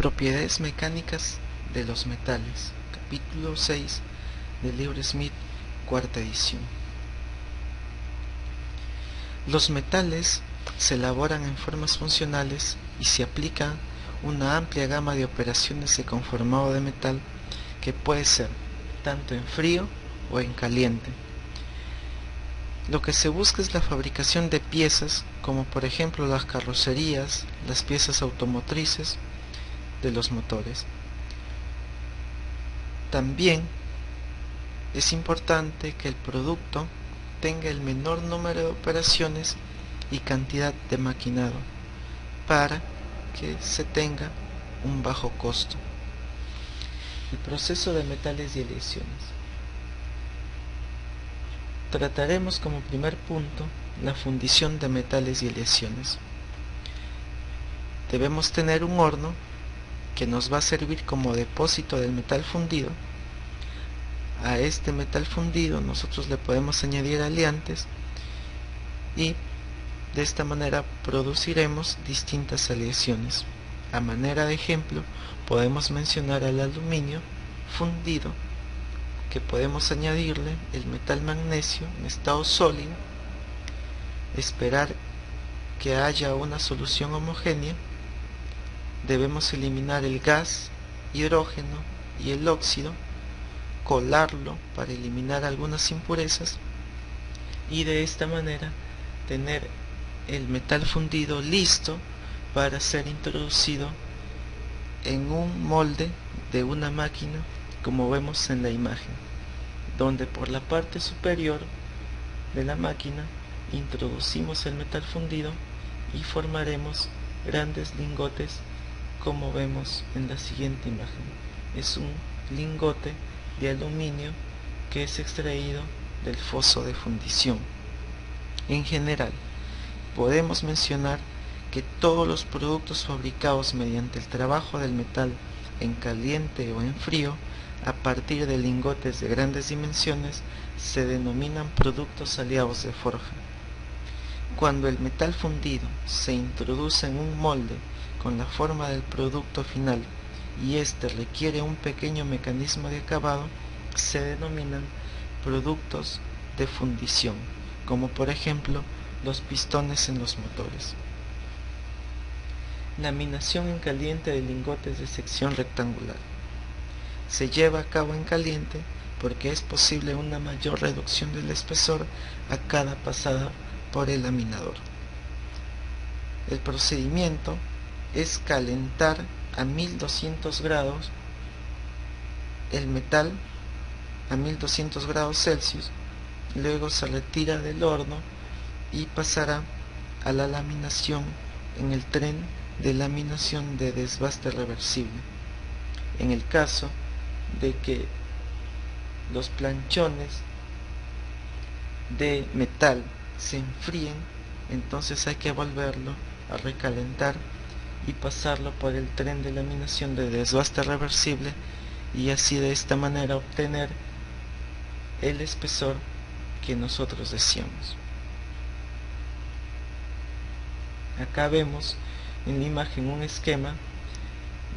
Propiedades mecánicas de los metales, capítulo 6 del libro Smith, cuarta edición. Los metales se elaboran en formas funcionales y se aplica una amplia gama de operaciones de conformado de metal que puede ser tanto en frío o en caliente. Lo que se busca es la fabricación de piezas como por ejemplo las carrocerías, las piezas automotrices de los motores. También es importante que el producto tenga el menor número de operaciones y cantidad de maquinado para que se tenga un bajo costo. El proceso de metales y aleaciones. Trataremos como primer punto la fundición de metales y aleaciones. Debemos tener un horno que nos va a servir como depósito del metal fundido. A este metal fundido nosotros le podemos añadir aleantes y de esta manera produciremos distintas aleaciones. A manera de ejemplo podemos mencionar al aluminio fundido, que podemos añadirle el metal magnesio en estado sólido, esperar que haya una solución homogénea. Debemos eliminar el gas, hidrógeno y el óxido, colarlo para eliminar algunas impurezas y de esta manera tener el metal fundido listo para ser introducido en un molde de una máquina, como vemos en la imagen, donde por la parte superior de la máquina introducimos el metal fundido y formaremos grandes lingotes, como vemos en la siguiente imagen. Es un lingote de aluminio que es extraído del foso de fundición. En general, podemos mencionar que todos los productos fabricados mediante el trabajo del metal en caliente o en frío, a partir de lingotes de grandes dimensiones, se denominan productos aliados de forja. Cuando el metal fundido se introduce en un molde con la forma del producto final y éste requiere un pequeño mecanismo de acabado, se denominan productos de fundición, como por ejemplo los pistones en los motores. Laminación en caliente de lingotes de sección rectangular. Se lleva a cabo en caliente porque es posible una mayor reducción del espesor a cada pasada por el laminador. El procedimiento es calentar a 1200 grados el metal a 1200 grados Celsius, luego se retira del horno y pasará a la laminación en el tren de laminación de desbaste reversible. En el caso de que los planchones de metal se enfríen, entonces hay que volverlo a recalentar y pasarlo por el tren de laminación de desbaste reversible y así de esta manera obtener el espesor que nosotros deseamos. Acá vemos en la imagen un esquema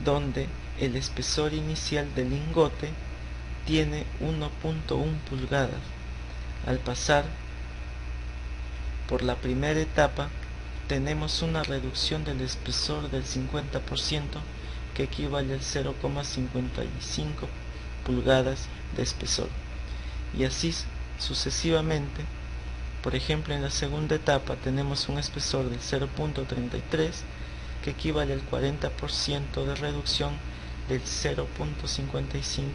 donde el espesor inicial del lingote tiene 1.1 pulgadas. Al pasar por la primera etapa tenemos una reducción del espesor del 50%, que equivale al 0,55 pulgadas de espesor, y así sucesivamente. Por ejemplo, en la segunda etapa tenemos un espesor del 0.33, que equivale al 40% de reducción del 0.55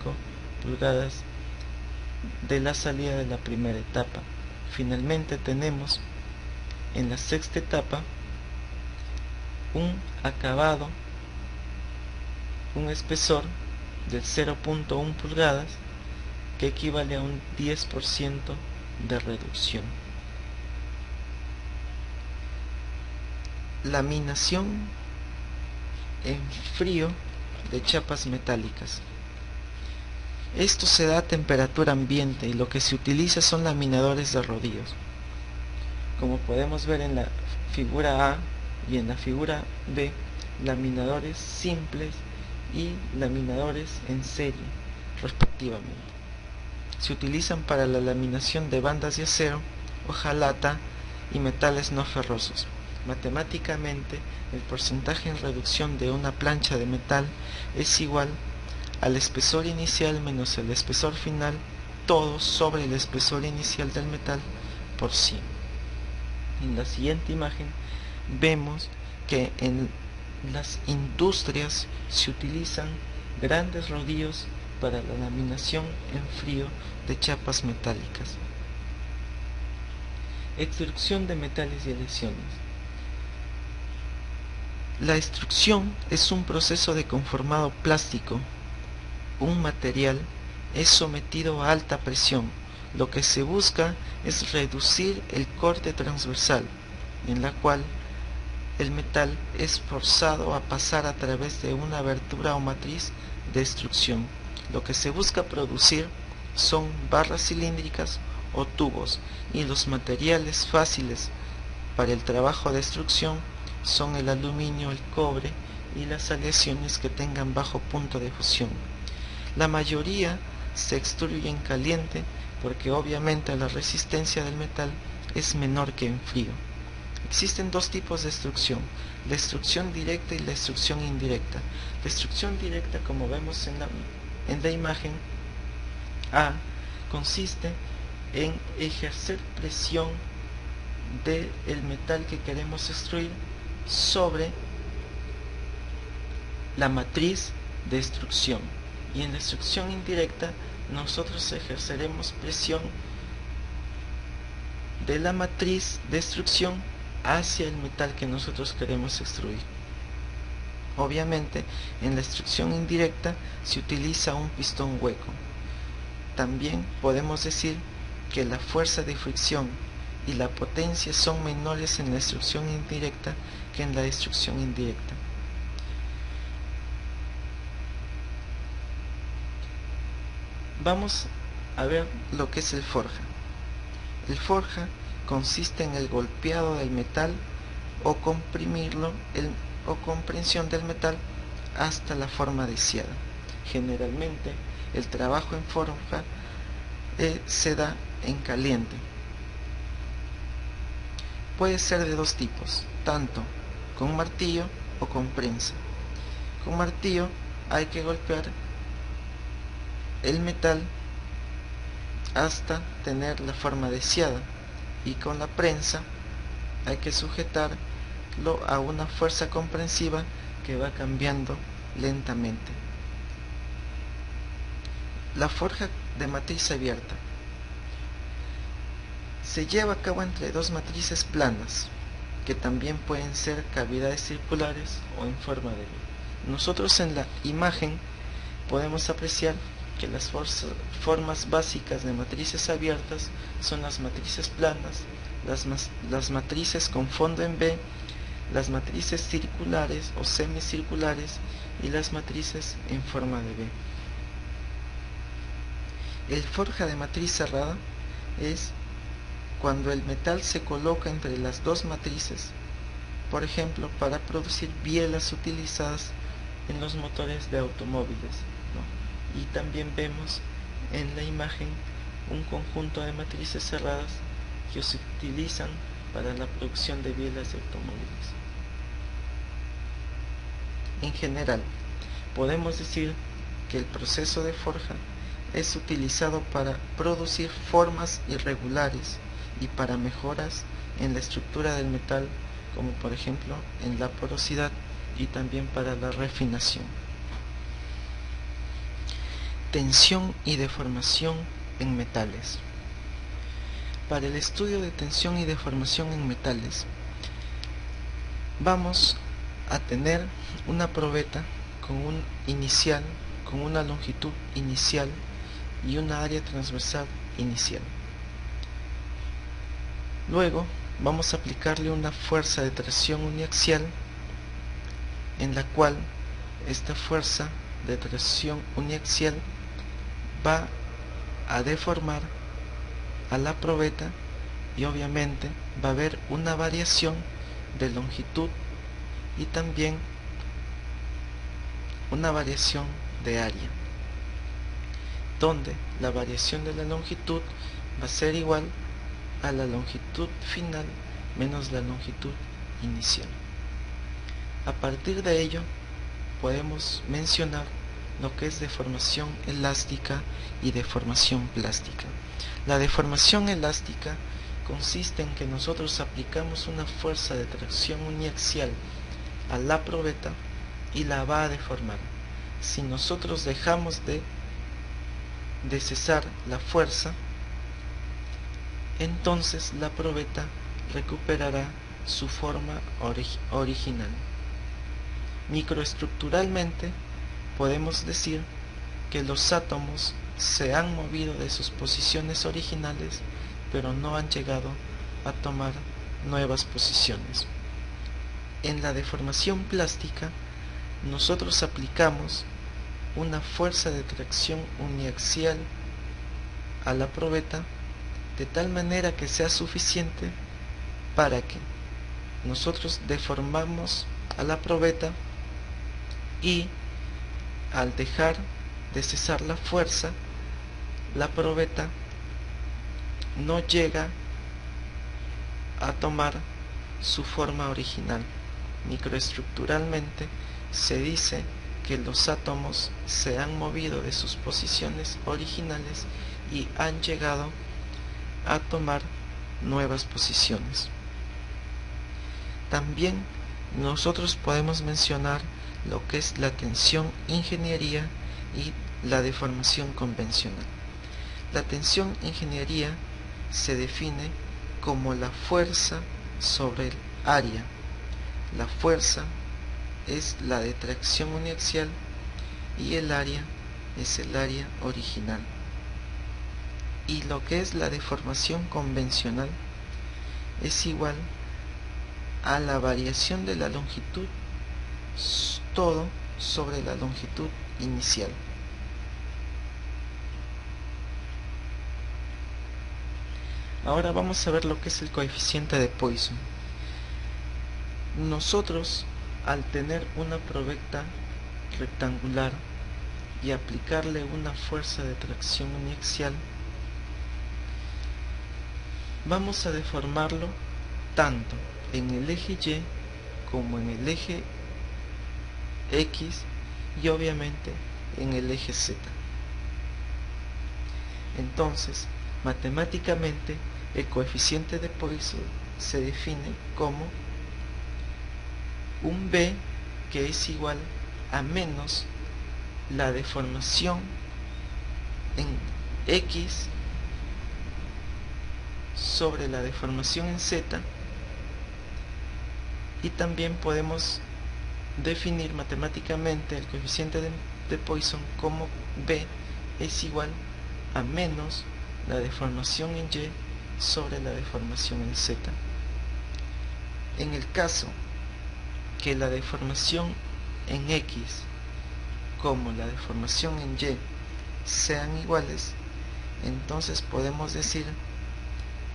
pulgadas de la salida de la primera etapa. Finalmente tenemos en la sexta etapa un acabado, un espesor del 0.1 pulgadas, que equivale a un 10% de reducción. Laminación en frío de chapas metálicas. Esto se da a temperatura ambiente y lo que se utiliza son laminadores de rodillos. Como podemos ver en la figura A y en la figura B, laminadores simples y laminadores en serie, respectivamente. Se utilizan para la laminación de bandas de acero, hojalata y metales no ferrosos. Matemáticamente, el porcentaje en reducción de una plancha de metal es igual al espesor inicial menos el espesor final, todo sobre el espesor inicial del metal por 100. En la siguiente imagen vemos que en las industrias se utilizan grandes rodillos para la laminación en frío de chapas metálicas. Extrusión de metales y aleaciones. La extrusión es un proceso de conformado plástico. Un material es sometido a alta presión. Lo que se busca es reducir el corte transversal, en la cual el metal es forzado a pasar a través de una abertura o matriz de extrusión. Lo que se busca producir son barras cilíndricas o tubos, y los materiales fáciles para el trabajo de extrusión son el aluminio, el cobre y las aleaciones que tengan bajo punto de fusión. La mayoría se extruyen caliente porque obviamente la resistencia del metal es menor que en frío. Existen dos tipos de extrusión, la extrusión directa y la extrusión indirecta. La extrusión directa, como vemos en la imagen A, consiste en ejercer presión del metal que queremos extruir sobre la matriz de extrusión, y en la extrusión indirecta nosotros ejerceremos presión de la matriz de extrusión hacia el metal que nosotros queremos extruir. Obviamente en la extrusión indirecta se utiliza un pistón hueco. También podemos decir que la fuerza de fricción y la potencia son menores en la extrusión indirecta que en la extrusión indirecta. Vamos a ver lo que es el forja. El forja consiste en el golpeado del metal o comprimirlo o comprensión del metal hasta la forma deseada. Generalmente el trabajo en forja se da en caliente. Puede ser de dos tipos, tanto con martillo o con prensa. Con martillo hay que golpear el metal hasta tener la forma deseada, y con la prensa hay que sujetarlo a una fuerza comprensiva que va cambiando lentamente. La forja de matriz abierta se lleva a cabo entre dos matrices planas, que también pueden ser cavidades circulares o en forma de V. Nosotros en la imagen podemos apreciar que las formas básicas de matrices abiertas son las matrices planas, las matrices con fondo en V, las matrices circulares o semicirculares y las matrices en forma de V. El forja de matriz cerrada es cuando el metal se coloca entre las dos matrices, por ejemplo, para producir bielas utilizadas en los motores de automóviles, ¿no? Y también vemos en la imagen un conjunto de matrices cerradas que se utilizan para la producción de bielas de automóviles. En general, podemos decir que el proceso de forja es utilizado para producir formas irregulares y para mejoras en la estructura del metal, como por ejemplo en la porosidad, y también para la refinación. Tensión y deformación en metales. Para el estudio de tensión y deformación en metales, vamos a tener una probeta con una longitud inicial y una área transversal inicial. Luego vamos a aplicarle una fuerza de tracción uniaxial, en la cual esta fuerza de tracción uniaxial va a deformar a la probeta, y obviamente va a haber una variación de longitud y también una variación de área, donde la variación de la longitud va a ser igual a la longitud final menos la longitud inicial. A partir de ello podemos mencionar lo que es deformación elástica y deformación plástica. La deformación elástica consiste en que nosotros aplicamos una fuerza de tracción uniaxial a la probeta y la va a deformar. Si nosotros dejamos de cesar la fuerza, entonces la probeta recuperará su forma original. Microestructuralmente podemos decir que los átomos se han movido de sus posiciones originales, pero no han llegado a tomar nuevas posiciones. En la deformación plástica, nosotros aplicamos una fuerza de tracción uniaxial a la probeta de tal manera que sea suficiente para que nosotros deformamos a la probeta y al dejar de cesar la fuerza, la probeta no llega a tomar su forma original. Microestructuralmente se dice que los átomos se han movido de sus posiciones originales y han llegado a tomar nuevas posiciones. También nosotros podemos mencionar lo que es la tensión ingeniería y la deformación convencional. La tensión ingeniería se define como la fuerza sobre el área. La fuerza es la de tracción uniaxial y el área es el área original. Y lo que es la deformación convencional es igual a la variación de la longitud todo sobre la longitud inicial. Ahora vamos a ver lo que es el coeficiente de Poisson. Nosotros, al tener una probeta rectangular y aplicarle una fuerza de tracción uniaxial, vamos a deformarlo tanto en el eje Y como en el eje X y obviamente en el eje Z. Entonces, matemáticamente, el coeficiente de Poisson se define como un B que es igual a menos la deformación en X sobre la deformación en Z, y también podemos definir matemáticamente el coeficiente de Poisson como B es igual a menos la deformación en Y sobre la deformación en Z. En el caso que la deformación en X como la deformación en Y sean iguales, entonces podemos decir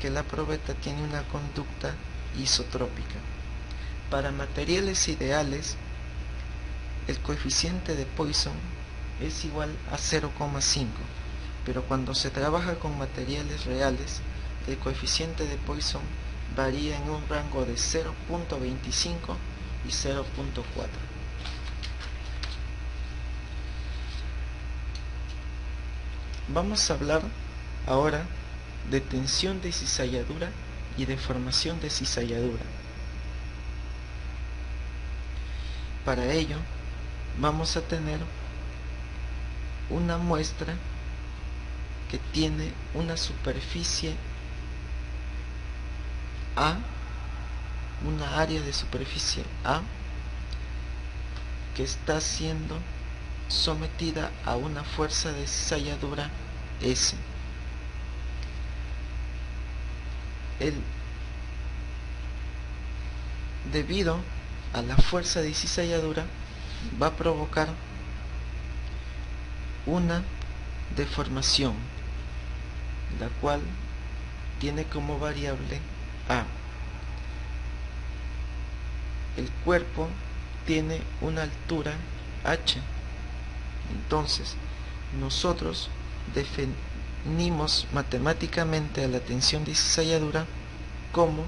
que la probeta tiene una conducta isotrópica. Para materiales ideales, el coeficiente de Poisson es igual a 0,5, pero cuando se trabaja con materiales reales, el coeficiente de Poisson varía en un rango de 0,25 y 0,4. Vamos a hablar ahora de tensión de cizalladura y deformación de cizalladura. Para ello, vamos a tener una muestra que tiene una superficie A, una área de superficie A, que está siendo sometida a una fuerza de cizalladura S. Debido a la fuerza de cizalladura, va a provocar una deformación, la cual tiene como variable A. El cuerpo tiene una altura h, Entonces, nosotros definimos matemáticamente a la tensión de cizalladura como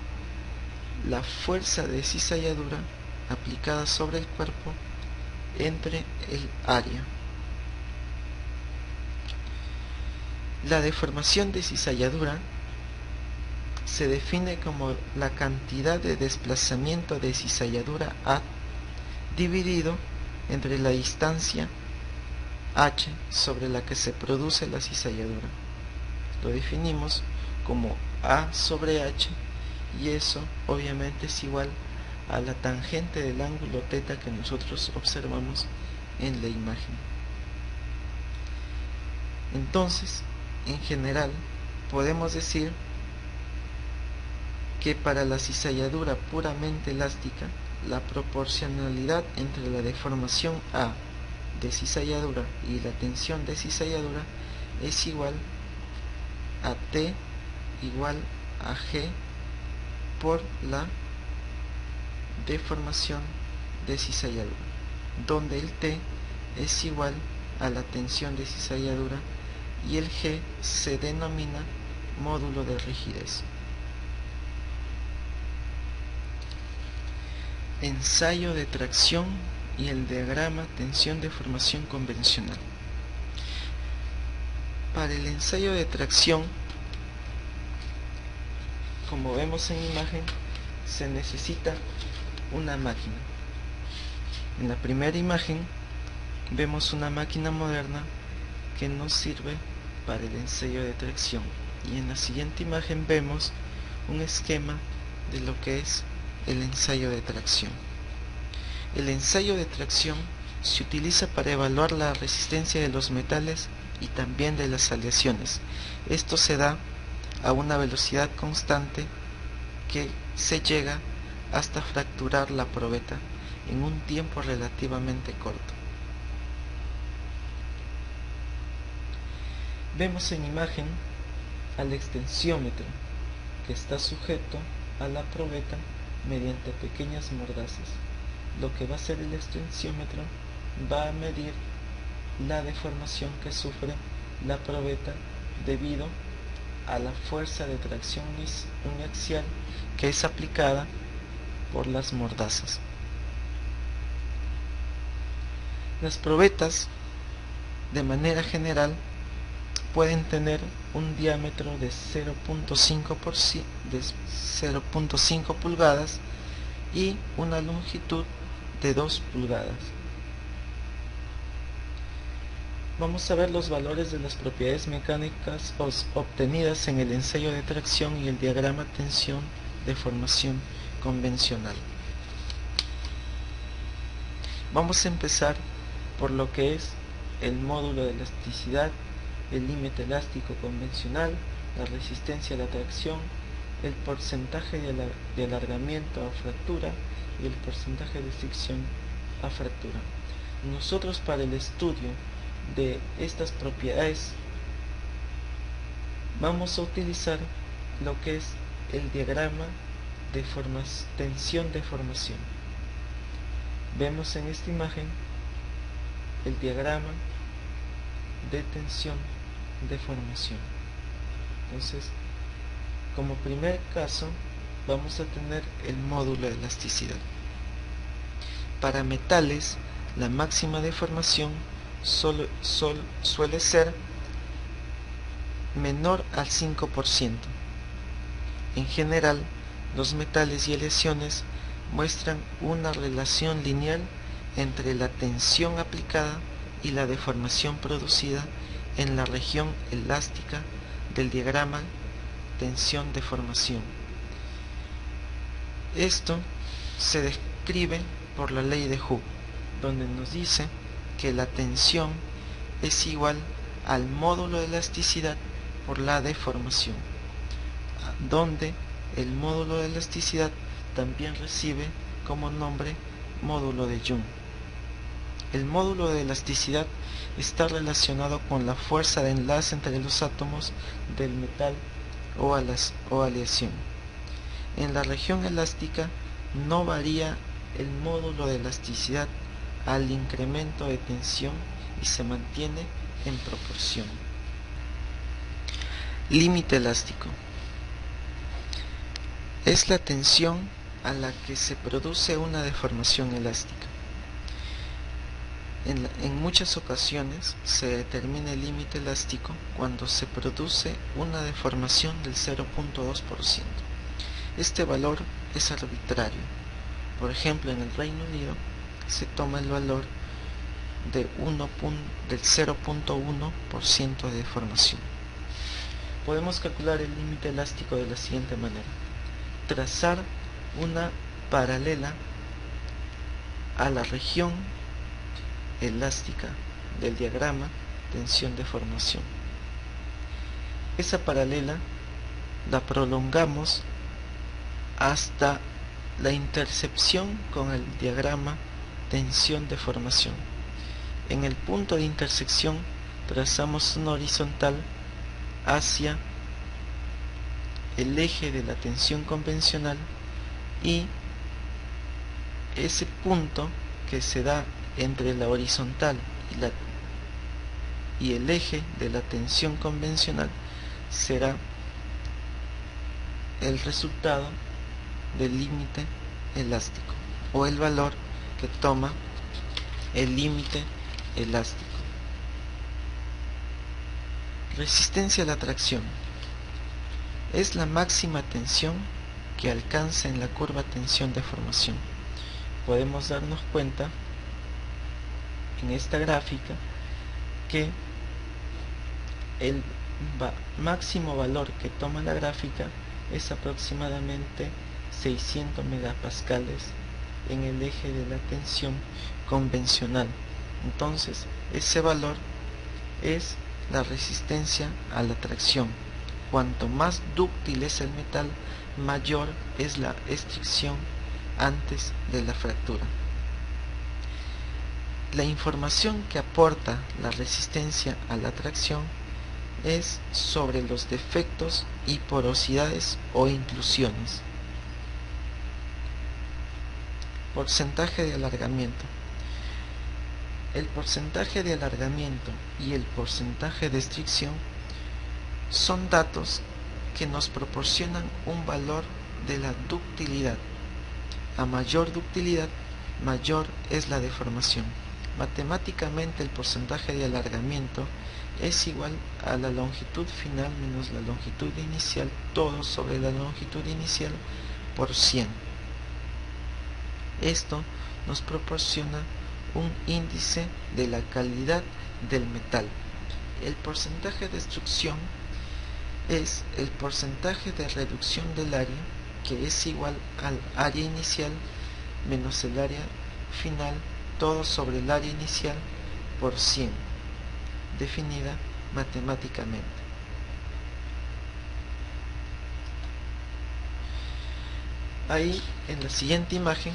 la fuerza de cizalladura aplicada sobre el cuerpo entre el área. La deformación de cizalladura se define como la cantidad de desplazamiento de cizalladura A dividido entre la distancia h sobre la que se produce la cizalladura. Lo definimos como A sobre h, y eso obviamente es igual a la tangente del ángulo θ que nosotros observamos en la imagen. Entonces, en general, podemos decir que para la cizalladura puramente elástica, la proporcionalidad entre la deformación A de cizalladura y la tensión de cizalladura es igual a T igual a G por la deformación de cizalladura, donde el T es igual a la tensión de cizalladura y el G se denomina módulo de rigidez. Ensayo de tracción y el diagrama tensión-deformación convencional. Para el ensayo de tracción, como vemos en imagen, se necesita una máquina. En la primera imagen vemos una máquina moderna que nos sirve para el ensayo de tracción, y en la siguiente imagen vemos un esquema de lo que es el ensayo de tracción. El ensayo de tracción se utiliza para evaluar la resistencia de los metales y también de las aleaciones. Esto se da a una velocidad constante que se llega hasta fracturar la probeta en un tiempo relativamente corto. Vemos en imagen al extensiómetro, que está sujeto a la probeta mediante pequeñas mordazas. Lo que va a hacer el extensiómetro va a medir la deformación que sufre la probeta debido a la fuerza de tracción uniaxial que es aplicada por las mordazas. Las probetas, de manera general, pueden tener un diámetro de 0.5 pulgadas y una longitud de 2 pulgadas. Vamos a ver los valores de las propiedades mecánicas obtenidas en el ensayo de tracción y el diagrama tensión-deformación convencional. Vamos a empezar por lo que es el módulo de elasticidad, el límite elástico convencional, la resistencia a la tracción, el porcentaje de alargamiento a fractura y el porcentaje de fricción a fractura. Nosotros, para el estudio de estas propiedades, vamos a utilizar lo que es el diagrama de tensión-deformación. Vemos en esta imagen el diagrama de tensión-deformación. Entonces, como primer caso, vamos a tener el módulo de elasticidad. Para metales, la máxima deformación suele ser menor al 5%. En general, los metales y aleaciones muestran una relación lineal entre la tensión aplicada y la deformación producida en la región elástica del diagrama tensión-deformación. Esto se describe por la ley de Hooke, donde nos dice que la tensión es igual al módulo de elasticidad por la deformación, donde el módulo de elasticidad también recibe como nombre módulo de Young. El módulo de elasticidad está relacionado con la fuerza de enlace entre los átomos del metal o aleación. En la región elástica no varía el módulo de elasticidad al incremento de tensión y se mantiene en proporción. Límite elástico. Es la tensión a la que se produce una deformación elástica. En muchas ocasiones se determina el límite elástico cuando se produce una deformación del 0.2%. Este valor es arbitrario. Por ejemplo, en el Reino Unido se toma el valor del 0.1% de deformación. Podemos calcular el límite elástico de la siguiente manera: trazar una paralela a la región elástica del diagrama tensión-deformación. Esa paralela la prolongamos hasta la intercepción con el diagrama tensión-deformación. En el punto de intersección trazamos una horizontal hacia el eje de la tensión convencional, y ese punto que se da entre la horizontal y el eje de la tensión convencional será el resultado del límite elástico, o el valor que toma el límite elástico. Resistencia a la tracción. Es la máxima tensión que alcanza en la curva tensión-deformación. Podemos darnos cuenta en esta gráfica que el máximo valor que toma la gráfica es aproximadamente 600 megapascales en el eje de la tensión convencional. Entonces, ese valor es la resistencia a la tracción. Cuanto más dúctil es el metal, mayor es la estricción antes de la fractura. La información que aporta la resistencia a la tracción es sobre los defectos y porosidades o inclusiones. Porcentaje de alargamiento. El porcentaje de alargamiento y el porcentaje de estricción son datos que nos proporcionan un valor de la ductilidad. A mayor ductilidad, mayor es la deformación. Matemáticamente, el porcentaje de alargamiento es igual a la longitud final menos la longitud inicial, todo sobre la longitud inicial por 100. Esto nos proporciona un índice de la calidad del metal. El porcentaje de destrucción es el porcentaje de reducción del área, que es igual al área inicial menos el área final, todo sobre el área inicial por 100, definida matemáticamente. Ahí en la siguiente imagen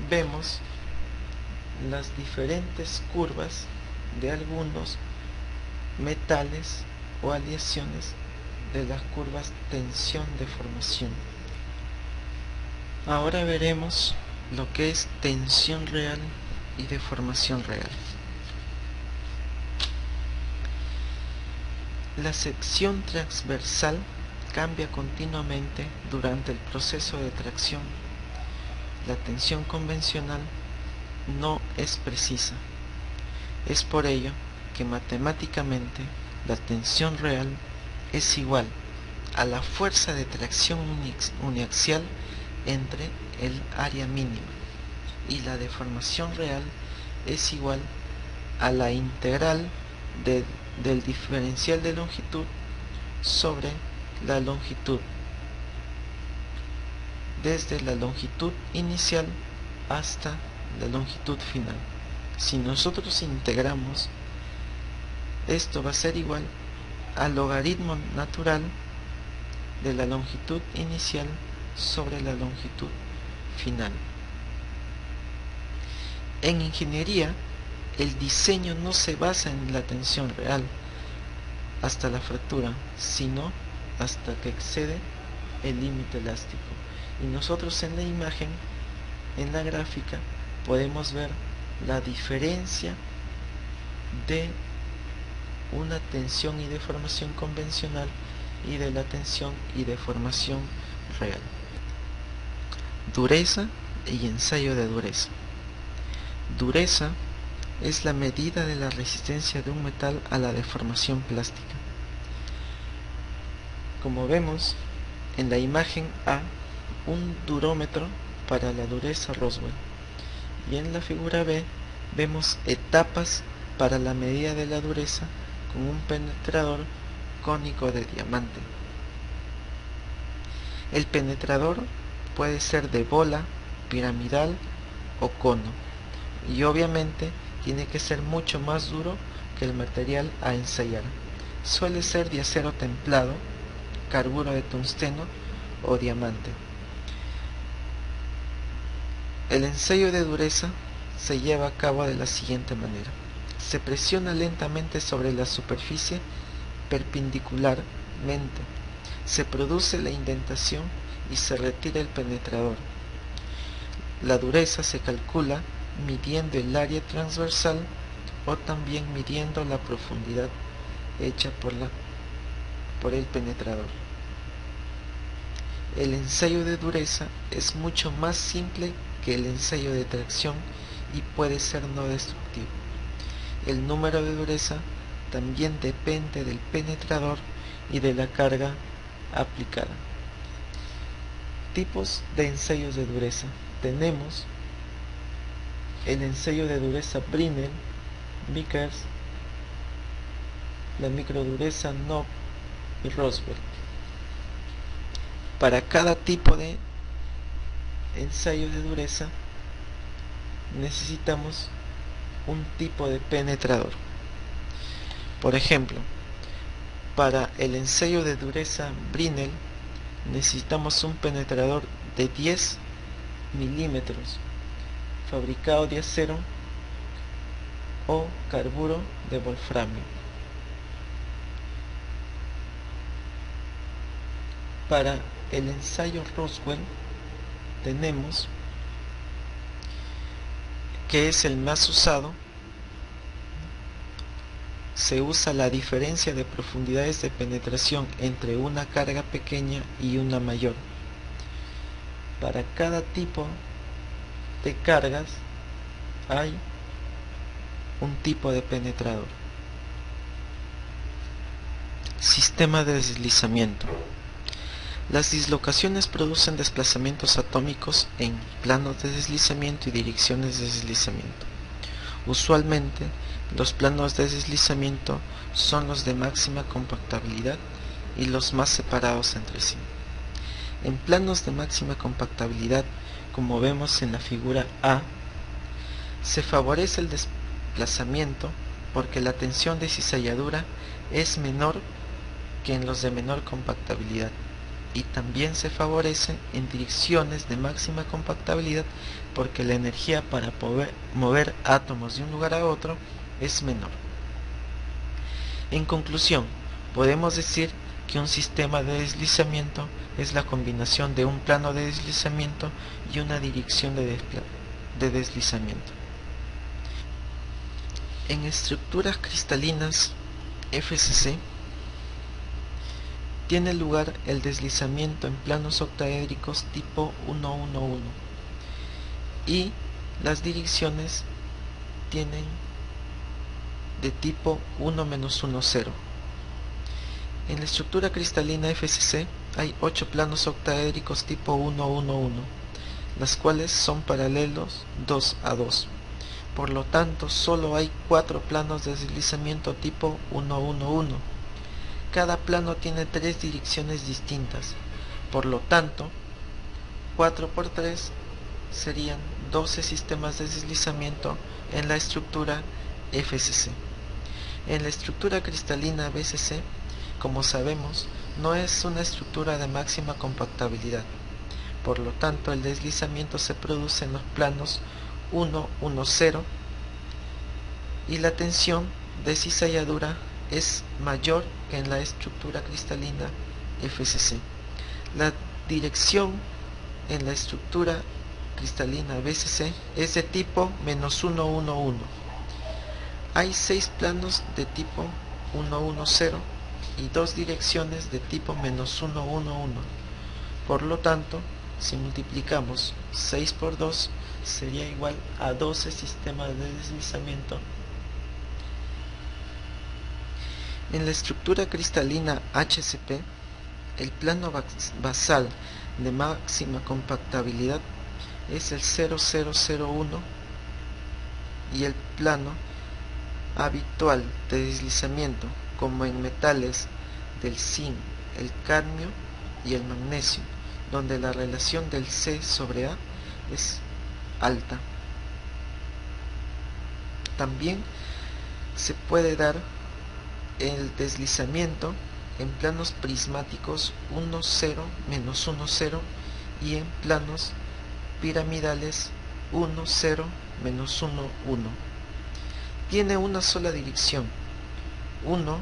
vemos las diferentes curvas de algunos metales o aleaciones de las curvas tensión-deformación. Ahora veremos lo que es tensión real y deformación real. La sección transversal cambia continuamente durante el proceso de tracción. La tensión convencional no es precisa. Es por ello que matemáticamente la tensión real es igual a la fuerza de tracción uniaxial entre el área mínima, y la deformación real es igual a la integral del diferencial de longitud sobre la longitud, desde la longitud inicial hasta la longitud final. Si nosotros integramos, esto va a ser igual al logaritmo natural de la longitud inicial sobre la longitud final. En ingeniería, el diseño no se basa en la tensión real hasta la fractura, sino hasta que excede el límite elástico. Y nosotros en la imagen, en la gráfica, podemos ver la diferencia de una tensión y deformación convencional y de la tensión y deformación real. Dureza y ensayo de dureza. Dureza es la medida de la resistencia de un metal a la deformación plástica. Como vemos en la imagen A, un durómetro para la dureza Roswell, y en la figura B vemos etapas para la medida de la dureza con un penetrador cónico de diamante. El penetrador puede ser de bola, piramidal o cono, y obviamente tiene que ser mucho más duro que el material a ensayar. Suele ser de acero templado, carburo de tungsteno o diamante. El ensayo de dureza se lleva a cabo de la siguiente manera. Se presiona lentamente sobre la superficie perpendicularmente. Se produce la indentación y se retira el penetrador. La dureza se calcula midiendo el área transversal o también midiendo la profundidad hecha por el penetrador. El ensayo de dureza es mucho más simple que el ensayo de tracción y puede ser no destructivo. El número de dureza también depende del penetrador y de la carga aplicada. Tipos de ensayos de dureza. Tenemos el ensayo de dureza Brinell, Vickers, la microdureza Knob y Roswell. Para cada tipo de ensayo de dureza necesitamos un tipo de penetrador. Por ejemplo, para el ensayo de dureza Brinell necesitamos un penetrador de 10 milímetros fabricado de acero o carburo de wolframio. Para el ensayo Roswell tenemos, que es el más usado, se usa la diferencia de profundidades de penetración entre una carga pequeña y una mayor. Para cada tipo de cargas hay un tipo de penetrador. Sistema de deslizamiento. Las dislocaciones producen desplazamientos atómicos en planos de deslizamiento y direcciones de deslizamiento. Usualmente, los planos de deslizamiento son los de máxima compactabilidad y los más separados entre sí. En planos de máxima compactabilidad, como vemos en la figura A, se favorece el desplazamiento porque la tensión de cizalladura es menor que en los de menor compactabilidad, y también se favorece en direcciones de máxima compactabilidad porque la energía para poder mover átomos de un lugar a otro es menor. En conclusión, podemos decir que un sistema de deslizamiento es la combinación de un plano de deslizamiento y una dirección de deslizamiento. En estructuras cristalinas FCC tiene lugar el deslizamiento en planos octaédricos tipo 111 y las direcciones tienen de tipo 1-1-0. En la estructura cristalina FCC hay 8 planos octaédricos tipo 1-1-1, las cuales son paralelos 2 a 2. Por lo tanto, solo hay 4 planos de deslizamiento tipo 1-1-1. Cada plano tiene 3 direcciones distintas. Por lo tanto, 4 por 3 serían 12 sistemas de deslizamiento en la estructura FCC. En la estructura cristalina BCC, como sabemos, no es una estructura de máxima compactabilidad. Por lo tanto, el deslizamiento se produce en los planos 1-1-0 y la tensión de cizalladura es mayor que en la estructura cristalina FCC. La dirección en la estructura cristalina BCC es de tipo -1-1-1. Hay 6 planos de tipo 1, 1, 0 y 2 direcciones de tipo -1, 1, 1. Por lo tanto, si multiplicamos 6 por 2, sería igual a 12 sistemas de deslizamiento. En la estructura cristalina HCP, el plano basal de máxima compactabilidad es el 0001 y el plano habitual de deslizamiento, como en metales del zinc, el cadmio y el magnesio, donde la relación del C sobre A es alta. También se puede dar el deslizamiento en planos prismáticos 1, 0, -1, 0 y en planos piramidales 1, 0, -1, 1. Tiene una sola dirección, 1,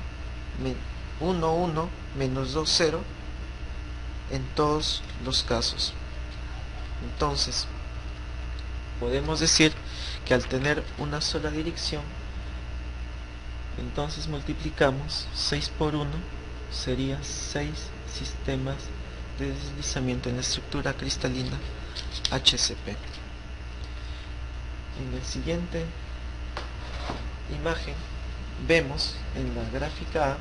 1, -2, 0 en todos los casos. Entonces, podemos decir que al tener una sola dirección, entonces multiplicamos 6 por 1, sería 6 sistemas de deslizamiento en la estructura cristalina HCP. En la siguiente imagen vemos en la gráfica A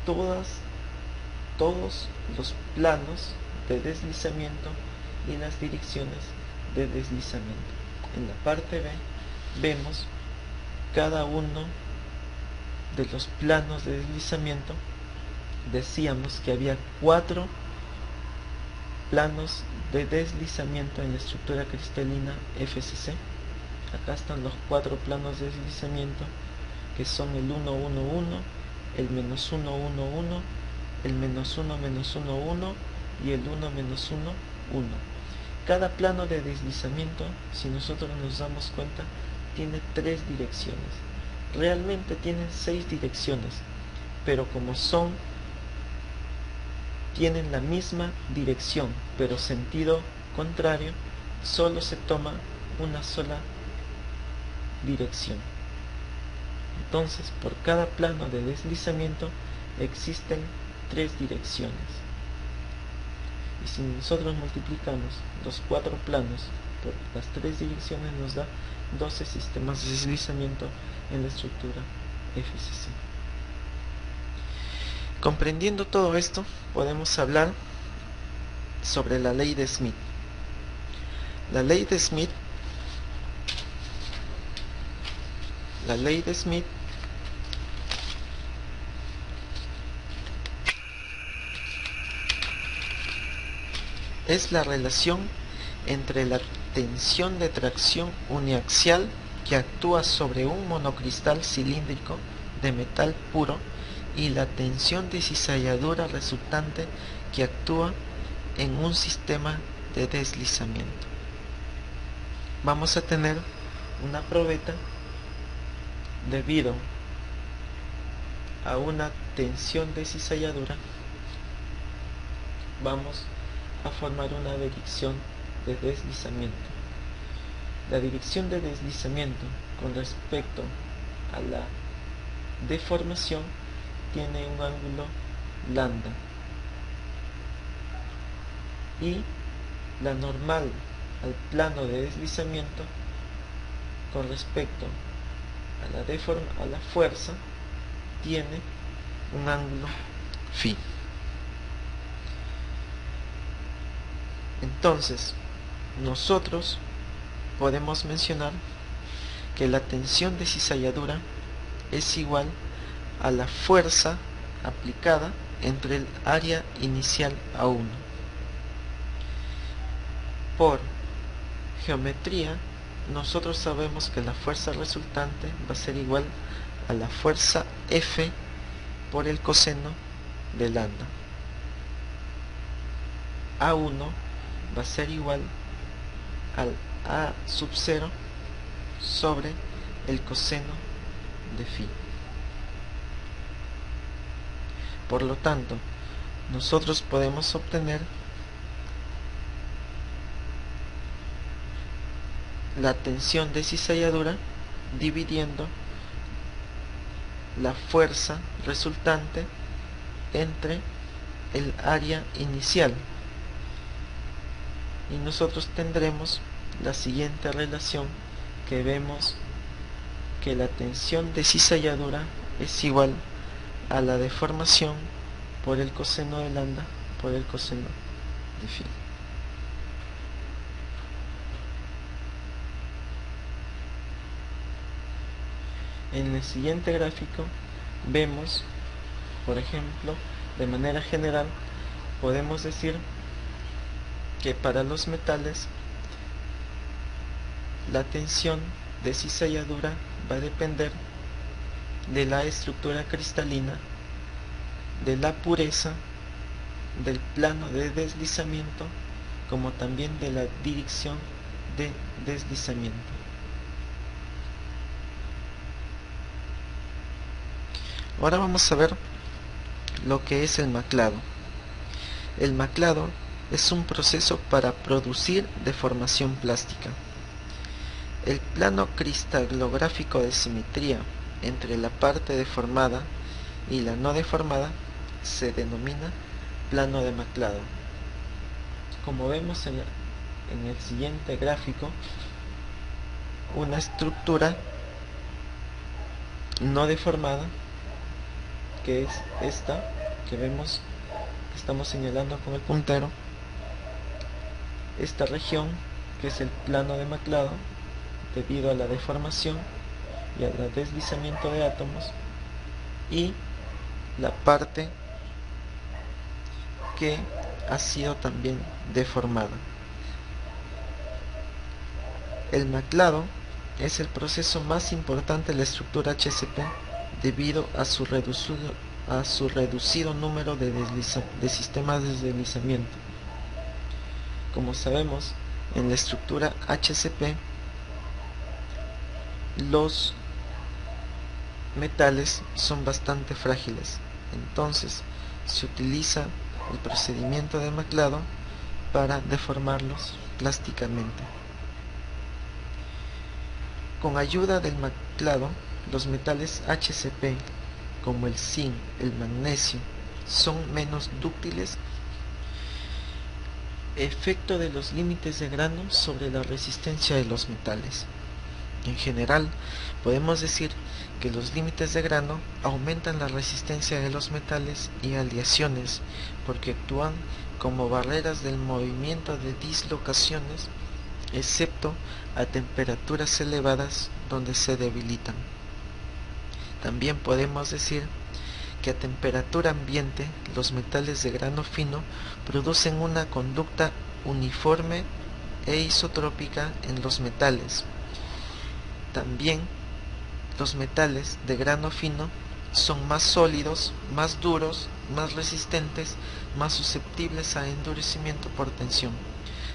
todos los planos de deslizamiento y las direcciones de deslizamiento. En la parte B vemos cada uno de los planos de deslizamiento. Decíamos que había 4 planos de deslizamiento en la estructura cristalina FCC. Acá están los 4 planos de deslizamiento, que son el 1, 1, 1, el -1, 1, 1, el -1, -1, 1 y el 1, -1, 1. Cada plano de deslizamiento, si nosotros nos damos cuenta, tiene 3 direcciones. Realmente tienen 6 direcciones, pero como tienen la misma dirección, pero sentido contrario, solo se toma una sola dirección. Entonces, por cada plano de deslizamiento existen 3 direcciones. Y si nosotros multiplicamos los 4 planos por las 3 direcciones, nos da 12 sistemas de deslizamiento en la estructura FCC. Comprendiendo todo esto, podemos hablar sobre la ley de Smith. La ley de Smith es la relación entre la tensión de tracción uniaxial que actúa sobre un monocristal cilíndrico de metal puro y la tensión de cizalladura resultante que actúa en un sistema de deslizamiento. Vamos a tener una probeta debido a una tensión de cizalladura. Vamos a formar una dirección de deslizamiento. La dirección de deslizamiento con respecto a la deformación tiene un ángulo lambda, y la normal al plano de deslizamiento con respecto a la fuerza tiene un ángulo phi. Entonces, nosotros podemos mencionar que la tensión de cizalladura es igual a la fuerza aplicada entre el área inicial A1. Por geometría, nosotros sabemos que la fuerza resultante va a ser igual a la fuerza F por el coseno de lambda. A1 va a ser igual al A sub 0 sobre el coseno de phi. Por lo tanto, nosotros podemos obtener la tensión de cizalladura dividiendo la fuerza resultante entre el área inicial, y nosotros tendremos la siguiente relación, que vemos que la tensión de cizalladura es igual a la deformación por el coseno de lambda por el coseno de phi. En el siguiente gráfico vemos, por ejemplo, de manera general, podemos decir que para los metales la tensión de cizalladura va a depender de la estructura cristalina, de la pureza, del plano de deslizamiento, como también de la dirección de deslizamiento. Ahora vamos a ver lo que es el maclado. El maclado es un proceso para producir deformación plástica. El plano cristalográfico de simetría entre la parte deformada y la no deformada se denomina plano de maclado. Como vemos en el siguiente gráfico, una estructura no deformada, que es esta que vemos que estamos señalando con el puntero, esta región que es el plano de maclado debido a la deformación y al deslizamiento de átomos, y la parte que ha sido también deformada. El maclado es el proceso más importante de la estructura HSP debido a su reducido número de sistemas de deslizamiento. Como sabemos, en la estructura HSP los metales son bastante frágiles, entonces se utiliza el procedimiento de maclado para deformarlos plásticamente. Con ayuda del maclado, los metales HSP, como el zinc, el magnesio, son menos dúctiles. Efecto de los límites de grano sobre la resistencia de los metales. En general, podemos decir que los límites de grano aumentan la resistencia de los metales y aleaciones porque actúan como barreras del movimiento de dislocaciones, excepto a temperaturas elevadas donde se debilitan. También podemos decir que a temperatura ambiente los metales de grano fino producen una conducta uniforme e isotrópica en los metales. También los metales de grano fino son más sólidos, más duros, más resistentes, más susceptibles a endurecimiento por tensión.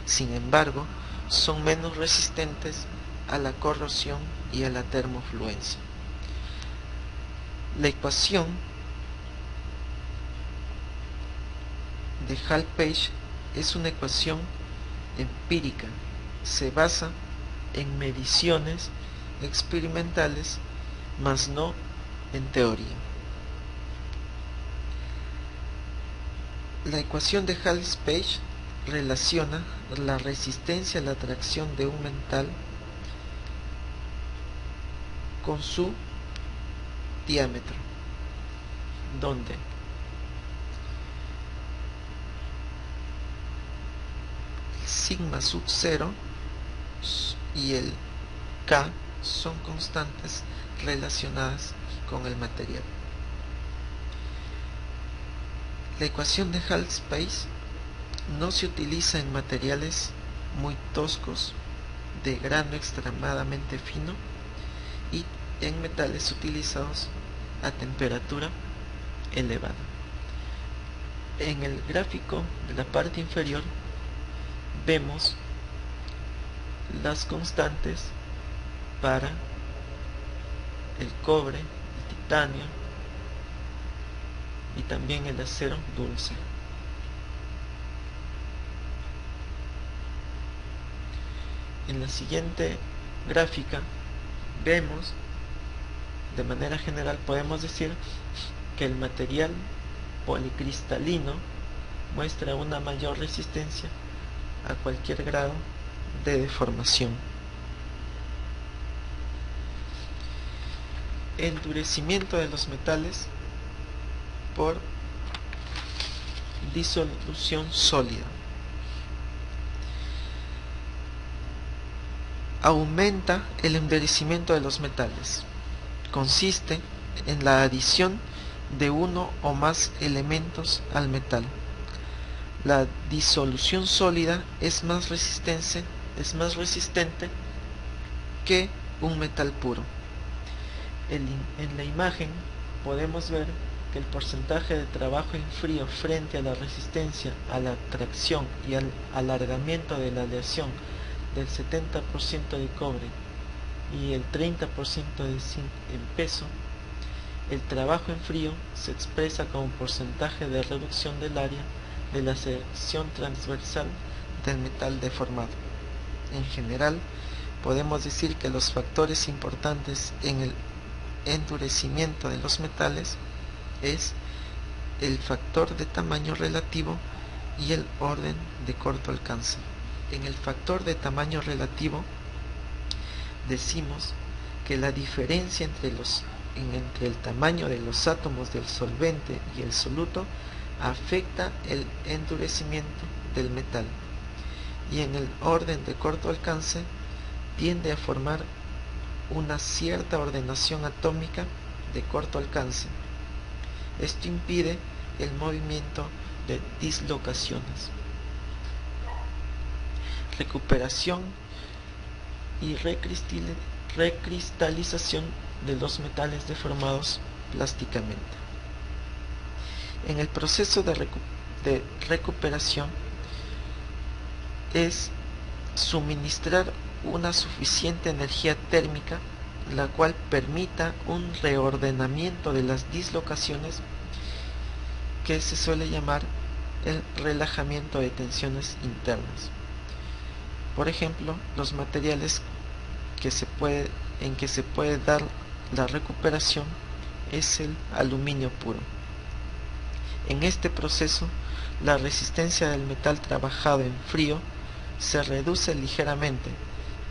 Sin embargo, son menos resistentes a la corrosión y a la termofluencia. La ecuación de Hall-Page es una ecuación empírica. Se basa en mediciones experimentales, mas no en teoría. La ecuación de Hall-Page relaciona la resistencia a la atracción de un metal con su diámetro, donde sigma sub 0 y el K son constantes relacionadas con el material. La ecuación de Hall-Page no se utiliza en materiales muy toscos, de grano extremadamente fino y en metales utilizados a temperatura elevada. En el gráfico de la parte inferior vemos las constantes para el cobre, el titanio y también el acero dulce. En la siguiente gráfica vemos De manera general podemos decir que el material policristalino muestra una mayor resistencia a cualquier grado de deformación. Endurecimiento de los metales por disolución sólida. Aumenta el endurecimiento de los metales. Consiste en la adición de uno o más elementos al metal. La disolución sólida es más resistente que un metal puro. En la imagen podemos ver que el porcentaje de trabajo en frío frente a la resistencia a la tracción y al alargamiento de la aleación del 70% de cobre y el 30% de zinc en peso, el trabajo en frío se expresa como porcentaje de reducción del área de la sección transversal del metal deformado. En general, podemos decir que los factores importantes en el endurecimiento de los metales es el factor de tamaño relativo y el orden de corto alcance. En el factor de tamaño relativo decimos que la diferencia entre el tamaño de los átomos del solvente y el soluto afecta el endurecimiento del metal, y en el orden de corto alcance tiende a formar una cierta ordenación atómica de corto alcance. Esto impide el movimiento de dislocaciones. Recuperación y recristalización de los metales deformados plásticamente. En el proceso de recuperación es suministrar una suficiente energía térmica, la cual permita un reordenamiento de las dislocaciones, que se suele llamar el relajamiento de tensiones internas. Por ejemplo, los materiales en que se puede dar la recuperación es el aluminio puro. En este proceso, la resistencia del metal trabajado en frío se reduce ligeramente,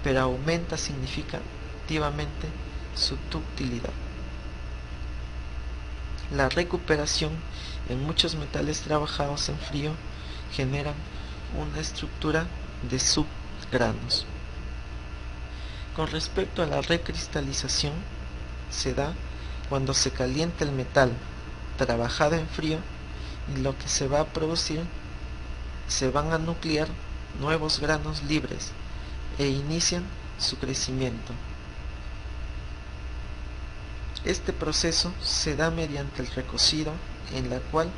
pero aumenta significativamente su ductilidad. La recuperación en muchos metales trabajados en frío genera una estructura de subgranos. Con respecto a la recristalización, se da cuando se calienta el metal trabajado en frío, y lo que se va a producir, se van a nuclear nuevos granos libres e inician su crecimiento. Este proceso se da mediante el recocido, en la cual,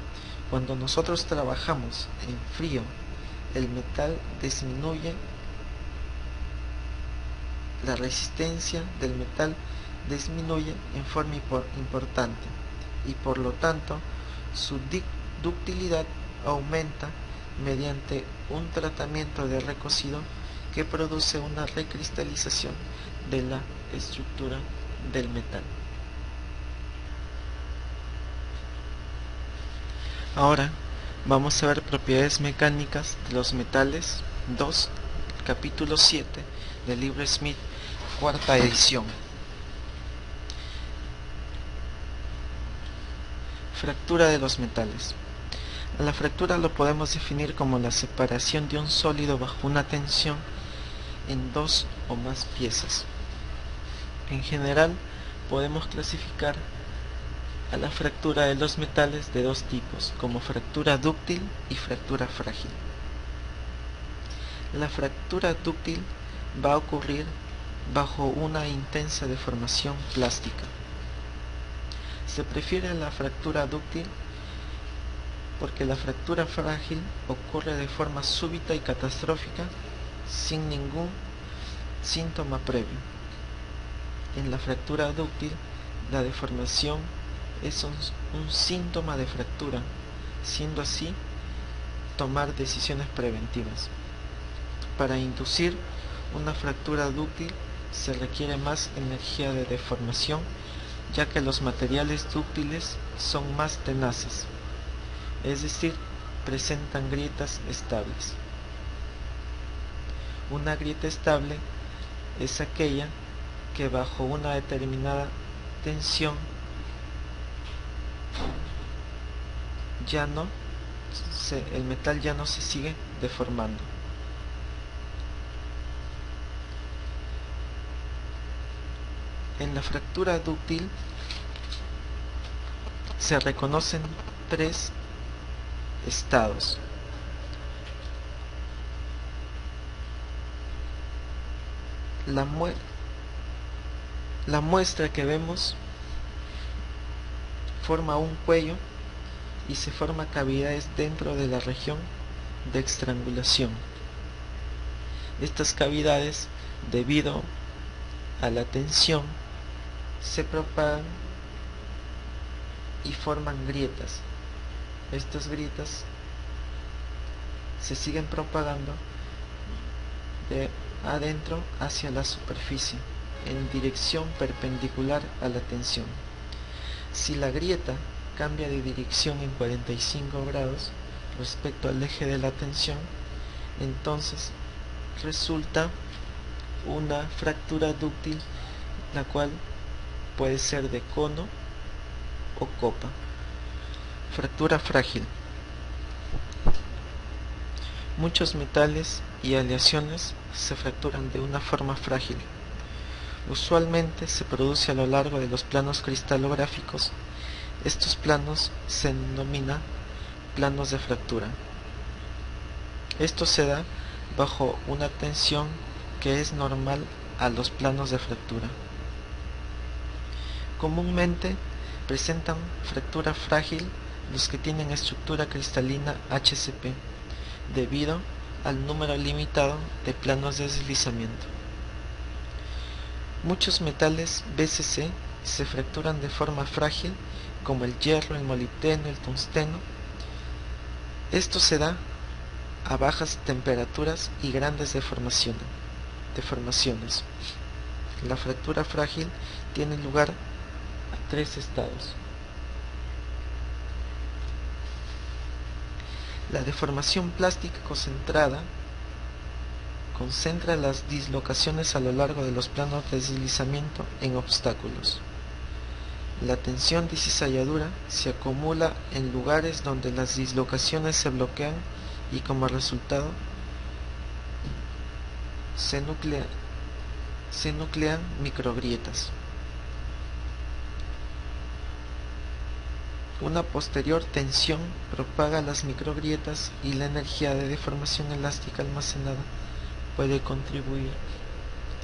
cuando nosotros trabajamos en frío, el metal disminuye, la resistencia del metal disminuye en forma importante, y por lo tanto su ductilidad aumenta mediante un tratamiento de recocido que produce una recristalización de la estructura del metal. Ahora vamos a ver propiedades mecánicas de los metales 2, capítulo 7 del libro Smith, cuarta edición. Fractura de los metales. La fractura lo podemos definir como la separación de un sólido bajo una tensión en dos o más piezas. En general, podemos clasificar a la fractura de los metales de dos tipos, como fractura dúctil y fractura frágil. La fractura dúctil va a ocurrir bajo una intensa deformación plástica. Se prefiere la fractura dúctil porque la fractura frágil ocurre de forma súbita y catastrófica sin ningún síntoma previo. En la fractura dúctil, la deformación es un síntoma de fractura, siendo así tomar decisiones preventivas. Para inducir una fractura dúctil se requiere más energía de deformación, ya que los materiales dúctiles son más tenaces, es decir, presentan grietas estables. Una grieta estable es aquella que bajo una determinada tensión el metal ya no se sigue deformando. En la fractura dúctil se reconocen tres estados. La muestra que vemos forma un cuello y se forma cavidades dentro de la región de estrangulación. Estas cavidades, debido a la tensión, se propagan y forman grietas. Estas grietas se siguen propagando de adentro hacia la superficie en dirección perpendicular a la tensión. Si la grieta cambia de dirección en 45 grados respecto al eje de la tensión, entonces resulta una fractura dúctil, la cual puede ser de cono o copa. Fractura frágil. Muchos metales y aleaciones se fracturan de una forma frágil. Usualmente se produce a lo largo de los planos cristalográficos. Estos planos se denominan planos de fractura. Esto se da bajo una tensión que es normal a los planos de fractura. Comúnmente presentan fractura frágil los que tienen estructura cristalina HCP, debido al número limitado de planos de deslizamiento. Muchos metales BCC se fracturan de forma frágil, como el hierro, el molibdeno, el tungsteno. Esto se da a bajas temperaturas y grandes deformaciones. La fractura frágil tiene lugar a tres estados. La deformación plástica concentrada concentra las dislocaciones a lo largo de los planos de deslizamiento en obstáculos. La tensión de cizalladura se acumula en lugares donde las dislocaciones se bloquean y como resultado se nuclean microgrietas. Una posterior tensión propaga las microgrietas y la energía de deformación elástica almacenada puede contribuir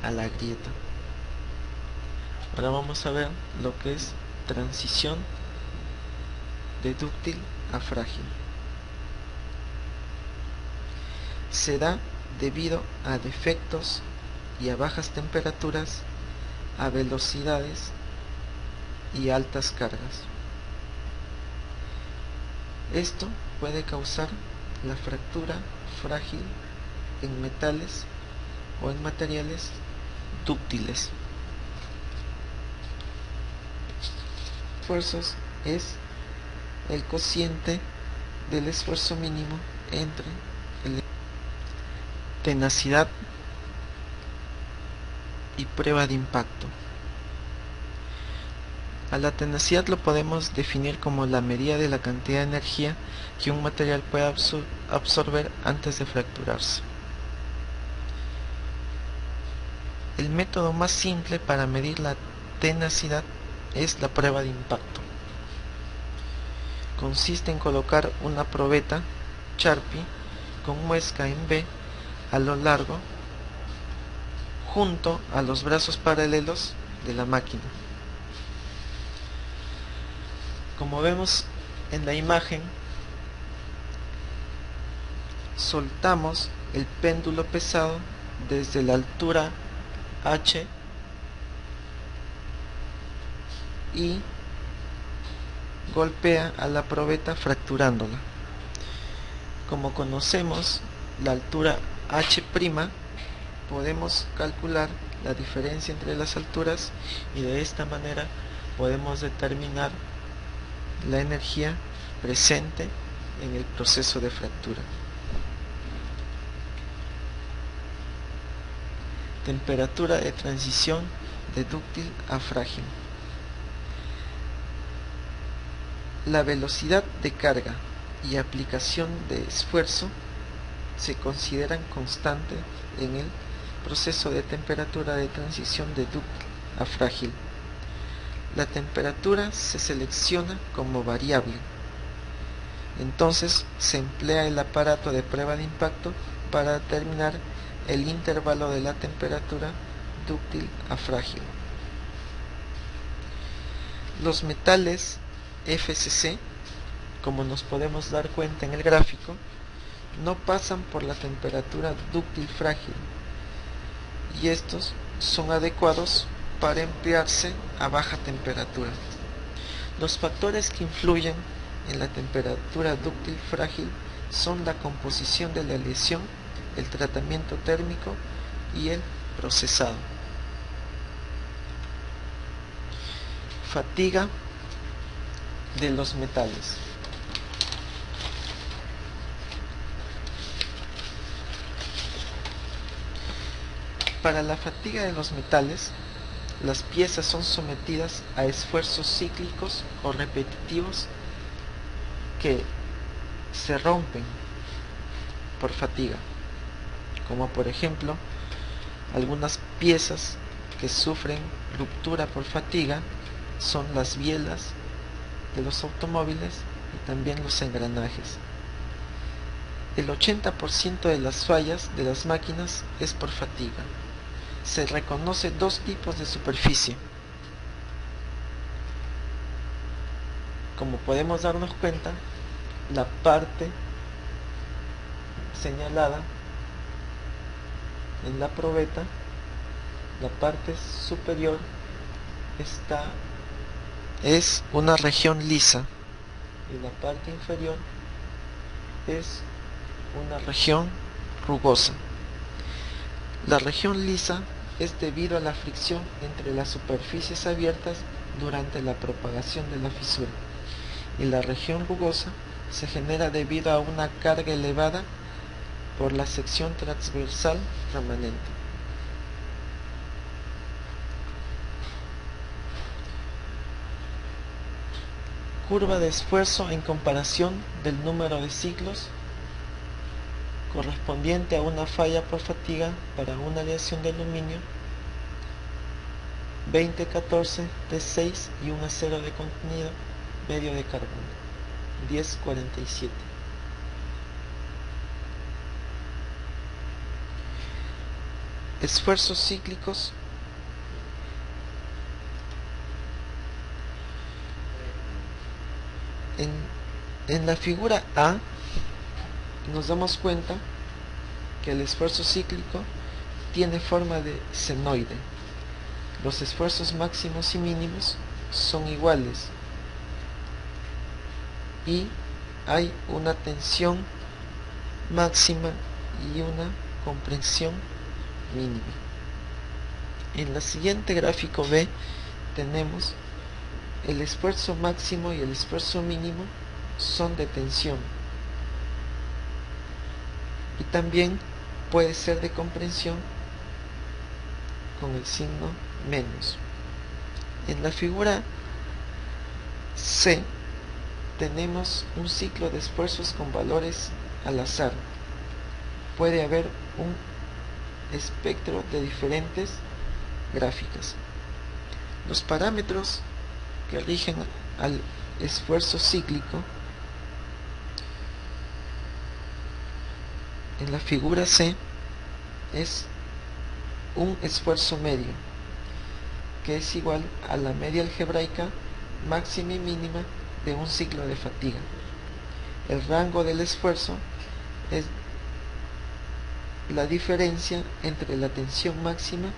a la grieta. Ahora vamos a ver lo que es transición de dúctil a frágil. Se da debido a defectos y a bajas temperaturas, a velocidades y altas cargas. Esto puede causar la fractura frágil en metales o en materiales dúctiles. Esfuerzos es el cociente del esfuerzo mínimo entre tenacidad y prueba de impacto. A la tenacidad lo podemos definir como la medida de la cantidad de energía que un material puede absorber antes de fracturarse. El método más simple para medir la tenacidad es la prueba de impacto. Consiste en colocar una probeta Sharpie con muesca en B a lo largo junto a los brazos paralelos de la máquina. Como vemos en la imagen, soltamos el péndulo pesado desde la altura H y golpea a la probeta fracturándola. Como conocemos la altura H', podemos calcular la diferencia entre las alturas y de esta manera podemos determinar la energía presente en el proceso de fractura. Temperatura de transición de dúctil a frágil. La velocidad de carga y aplicación de esfuerzo se consideran constantes en el proceso de temperatura de transición de dúctil a frágil. La temperatura se selecciona como variable. Entonces se emplea el aparato de prueba de impacto para determinar el intervalo de la temperatura dúctil a frágil. Los metales FCC, como nos podemos dar cuenta en el gráfico, no pasan por la temperatura dúctil frágil, y estos son adecuados para emplearse a baja temperatura. Los factores que influyen en la temperatura dúctil frágil son la composición de la aleación, el tratamiento térmico y el procesado. Fatiga de los metales. Para la fatiga de los metales, las piezas son sometidas a esfuerzos cíclicos o repetitivos que se rompen por fatiga, como por ejemplo algunas piezas que sufren ruptura por fatiga son las bielas de los automóviles y también los engranajes. El 80% de las fallas de las máquinas es por fatiga. Se reconoce dos tipos de superficie. Como podemos darnos cuenta, la parte señalada en la probeta, la parte superior es una región lisa y la parte inferior es una región rugosa. La región lisa es debido a la fricción entre las superficies abiertas durante la propagación de la fisura, y la región rugosa se genera debido a una carga elevada por la sección transversal remanente. Curva de esfuerzo en comparación del número de ciclos correspondiente a una falla por fatiga para una aleación de aluminio 2014 T6 y un acero de contenido medio de carbono 1047. Esfuerzos cíclicos. En la figura A nos damos cuenta que el esfuerzo cíclico tiene forma de senoide. Los esfuerzos máximos y mínimos son iguales y hay una tensión máxima y una comprensión mínima. En el siguiente gráfico B tenemos el esfuerzo máximo y el esfuerzo mínimo son de tensión, y también puede ser de comprensión con el signo menos. En la figura C tenemos un ciclo de esfuerzos con valores al azar. Puede haber un espectro de diferentes gráficas. Los parámetros que rigen al esfuerzo cíclico en la figura C es un esfuerzo medio, que es igual a la media algebraica máxima y mínima de un ciclo de fatiga. El rango del esfuerzo es la diferencia entre la tensión máxima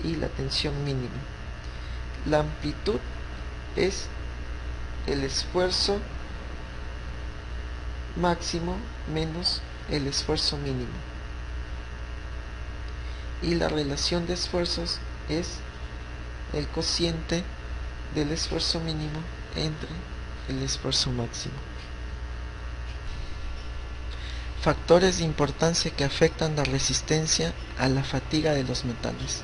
y la tensión mínima. La amplitud es el esfuerzo máximo menos el esfuerzo mínimo, y la relación de esfuerzos es el cociente del esfuerzo mínimo entre el esfuerzo máximo. Factores de importancia que afectan la resistencia a la fatiga de los metales,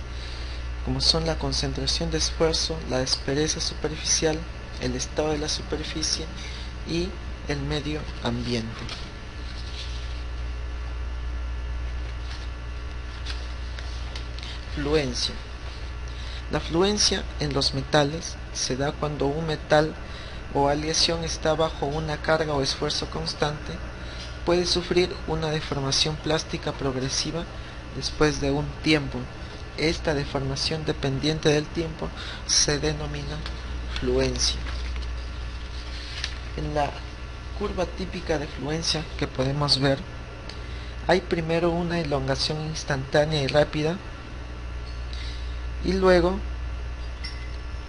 como son la concentración de esfuerzo, la aspereza superficial, el estado de la superficie y el medio ambiente. Fluencia. La fluencia en los metales se da cuando un metal o aleación está bajo una carga o esfuerzo constante. Puede sufrir una deformación plástica progresiva después de un tiempo. Esta deformación dependiente del tiempo se denomina fluencia. En la curva típica de fluencia que podemos ver, hay primero una elongación instantánea y rápida, y luego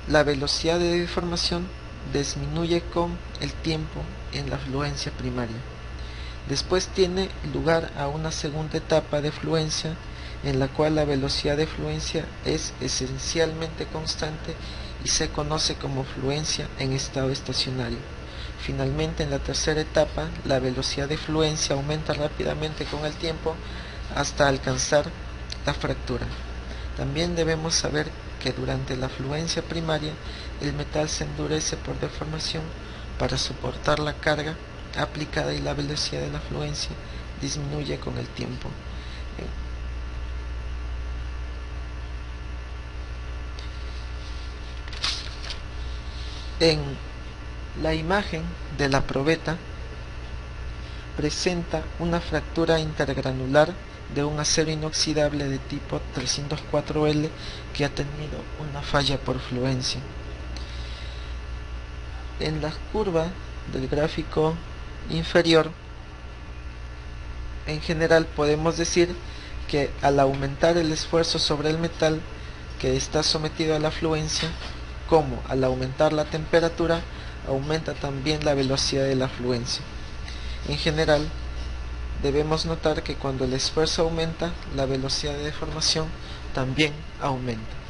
la velocidad de deformación disminuye con el tiempo en la fluencia primaria. Después tiene lugar a una segunda etapa de fluencia, en la cual la velocidad de fluencia es esencialmente constante y se conoce como fluencia en estado estacionario. Finalmente, en la tercera etapa, la velocidad de fluencia aumenta rápidamente con el tiempo hasta alcanzar la fractura. También debemos saber que durante la fluencia primaria el metal se endurece por deformación para soportar la carga aplicada y la velocidad de la fluencia disminuye con el tiempo. En la imagen de la probeta presenta una fractura intergranular de un acero inoxidable de tipo 304L que ha tenido una falla por fluencia. En la curva del gráfico inferior, en general podemos decir que al aumentar el esfuerzo sobre el metal que está sometido a la fluencia, como al aumentar la temperatura, aumenta también la velocidad de la fluencia. En general, debemos notar que cuando el esfuerzo aumenta, la velocidad de deformación también aumenta.